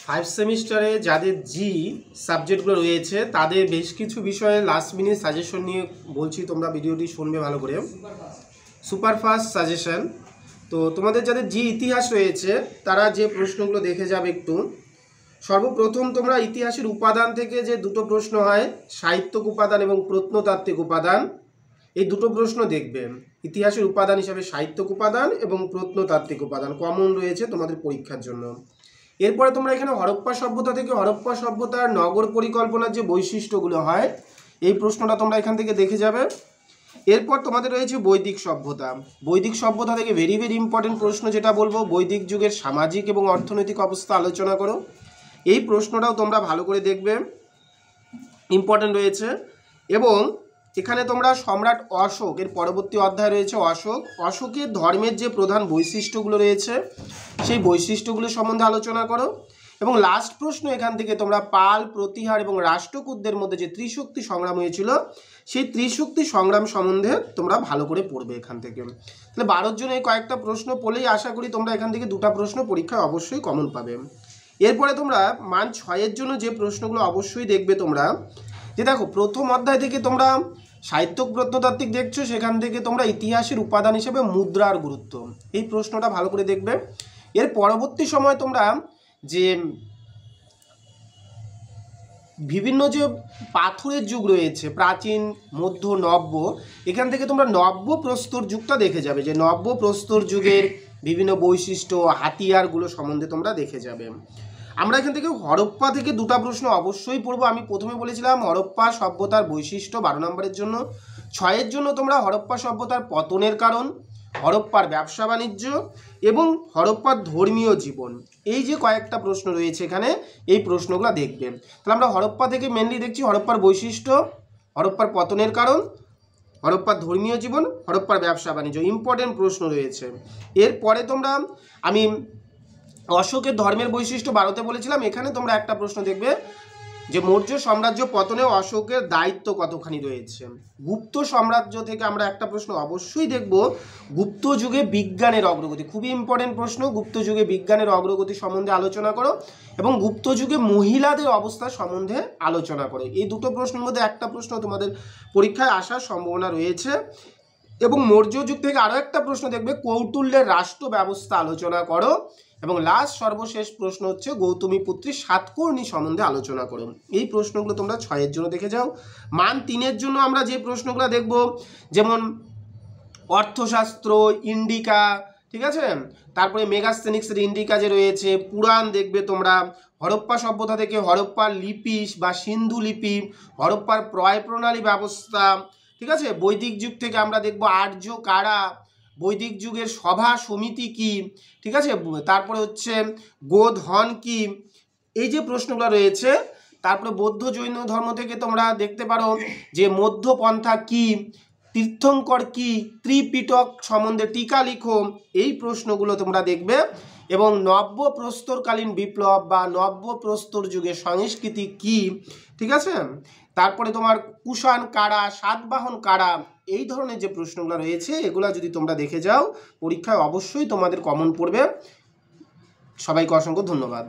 Five সেমিস্টারে যাদের জি সাবজেক্টগুলো রয়েছে তাদের বেশ কিছু বিষয়ে লাস্ট মিনিট সাজেশন নিয়ে বলছি, তোমরা ভিডিওটি শুনবে ভালো করে। Superfast suggestion. তো তোমাদের যাদের জি ইতিহাস রয়েছে তারা যে প্রশ্নগুলো দেখে যাবে একটু। সর্বপ্রথম তোমরা ইতিহাসের উপাদান থেকে যে দুটো প্রশ্ন হয়, সাহিত্যক উপাদান এবং প্রত্নতাত্ত্বিক উপাদান, এই দুটো প্রশ্ন দেখবে। ইতিহাসের উপাদান হিসাবে সাহিত্যক উপাদান এবং প্রত্নতাত্ত্বিক উপাদান কমন রয়েছে তোমাদের পরীক্ষার জন্য। এরপরে তোমরা এখানে হরপ্পা সভ্যতা থেকে হরপ্পা সভ্যতার নগর পরিকল্পনার যে বৈশিষ্ট্যগুলো হয় এই প্রশ্নটা তোমরা এখান থেকে দেখে যাবে। এরপর তোমাদের রয়েছে বৈদিক সভ্যতা। বৈদিক সভ্যতা থেকে ভেরি ভেরি ইম্পর্টেন্ট প্রশ্ন যেটা বলবো, বৈদিক যুগের সামাজিক এবং অর্থনৈতিক অবস্থা আলোচনা করো। এই প্রশ্নটাও তোমরা ভালো করে দেখবে, ইম্পর্টেন্ট রয়েছে। এবং এখানে তোমরা সম্রাট অশোক এর পরবর্তী অধ্যায় রয়েছে অশোকের ধর্মের যে প্রধান বৈশিষ্ট্যগুলো রয়েছে সেই বৈশিষ্ট্যগুলো সম্বন্ধে আলোচনা করো। এবং লাস্ট প্রশ্ন এখান থেকে তোমরা পাল, প্রতিহার এবং রাষ্ট্রকূটদের মধ্যে যে ত্রিশক্তি সংগ্রাম হয়েছিল সেই ত্রিশক্তি সংগ্রাম সম্বন্ধে তোমরা ভালো করে পড়বে এখান থেকে। তাহলে 12 জন এই কয়েকটা প্রশ্ন পড়লেই আশা করি তোমরা এখান থেকে দুটো প্রশ্ন পরীক্ষায় অবশ্যই কমন পাবে। এরপরে তোমরা মান 6-এর জন্য যে প্রশ্নগুলো অবশ্যই দেখবে তোমরা, যে দেখো প্রথম অধ্যায় থেকে তোমরা সাহিত্যক প্রত্নতাত্ত্বিক দেখছো, সেখান থেকে তোমরা ইতিহাসের উপাদান হিসেবে মুদ্রার গুরুত্ব এই প্রশ্নটা ভালো করে দেখবে। এর পরবর্তী সময় তোমরা যে বিভিন্ন যে পাথরের যুগ রয়েছে, প্রাচীন, মধ্য, নব্য, এখান থেকে তোমরা নব্য প্রস্তর যুগটা দেখে যাবে, যে নব্য প্রস্তর যুগের বিভিন্ন বৈশিষ্ট্য, হাতিয়ারগুলো সম্বন্ধে তোমরা দেখে যাবে। আমরা এখান থেকে হরপ্পা থেকে দুটো প্রশ্ন অবশ্যই পড়বো। আমি প্রথমে বলেছিলাম হরপ্পা সভ্যতার বৈশিষ্ট্য 12 নম্বরের জন্য। 6-এর জন্য তোমরা হরপ্পা সভ্যতার পতনের কারণ, হরপ্পার ব্যবসা বাণিজ্য এবং হরপ্পার ধর্মীয় জীবন, এই যে কয়েকটা প্রশ্ন রয়েছে এখানে এই প্রশ্নগুলো দেখবে। তাহলে আমরা হরপ্পা থেকে মেনলি দেখছি হরপ্পার বৈশিষ্ট্য, হরপ্পার পতনের কারণ, হরপ্পার ধর্মীয় জীবন, হরপ্পার ব্যবসা বাণিজ্য, ইম্পর্টেন্ট প্রশ্ন রয়েছে। এরপরে তোমরা আমি অশোকের ধর্মের বৈশিষ্ট্য 12তে বলেছিলাম, এখানে তোমরা একটা প্রশ্ন দেখবে যে মৌর্য সাম্রাজ্য পতনে অশোকের দায়িত্ব কতখানি রয়েছে। গুপ্ত সাম্রাজ্য থেকে আমরা একটা প্রশ্ন অবশ্যই দেখব, গুপ্ত যুগে বিজ্ঞানের অগ্রগতি, খুবই ইম্পর্টেন্ট প্রশ্ন। গুপ্ত যুগে বিজ্ঞানের অগ্রগতি সম্বন্ধে আলোচনা করো এবং গুপ্ত যুগে মহিলাদের অবস্থা সম্বন্ধে আলোচনা করো। এই দুটো প্রশ্নের মধ্যে একটা প্রশ্ন তোমাদের পরীক্ষায় আসার সম্ভাবনা রয়েছে। এবং মৌর্য যুগ থেকে আরও একটা প্রশ্ন দেখবে, কৌটুল্যের রাষ্ট্র ব্যবস্থা আলোচনা করো। এবং লাস্ট সর্বশেষ প্রশ্ন হচ্ছে গৌতমী পুত্রী সাতকর্ণী সম্বন্ধে আলোচনা করো। এই প্রশ্নগুলো তোমরা 6-এর জন্য দেখে যাও। মান 3-এর জন্য আমরা যে প্রশ্নগুলো দেখব, যেমন অর্থশাস্ত্র, ইন্ডিকা, ঠিক আছে, তারপরে মেগাস্থেনিক্সের ইন্ডিকা যে রয়েছে, পুরাণ দেখবে তোমরা, হরপ্পা সভ্যতা থেকে হরপ্পার লিপি বা সিন্ধু লিপি, হরপ্পার ক্রয় প্রণালী ব্যবস্থা, ঠিক আছে। বৈদিক যুগ থেকে আমরা দেখব আর্য কারা, বৈদিক যুগের সভা সমিতি কি, ঠিক আছে, তারপরে হচ্ছে গোধন কি, এই যে প্রশ্নগুলো রয়েছে। তারপরে বৌদ্ধ জৈন ধর্ম থেকে তোমরা দেখতে পারো যে মধ্যপন্থা কি, তীর্থঙ্কর কি, ত্রিপিটক সম্বন্ধে টিকা লিখো, এই প্রশ্নগুলো তোমরা দেখবে। এবং নব্য প্রস্তরকালীন বিপ্লব বা নব্য প্রস্তর যুগের সংস্কৃতি কি, ঠিক আছে। তারপরে তোমার কুষাণ কারা, সাতবাহন কারা, এই ধরনের যে প্রশ্নগুলো রয়েছে এগুলো যদি তোমরা দেখে যাও পরীক্ষায় অবশ্যই তোমাদের কমন পড়বে। সবাইকে অসংখ্য ধন্যবাদ।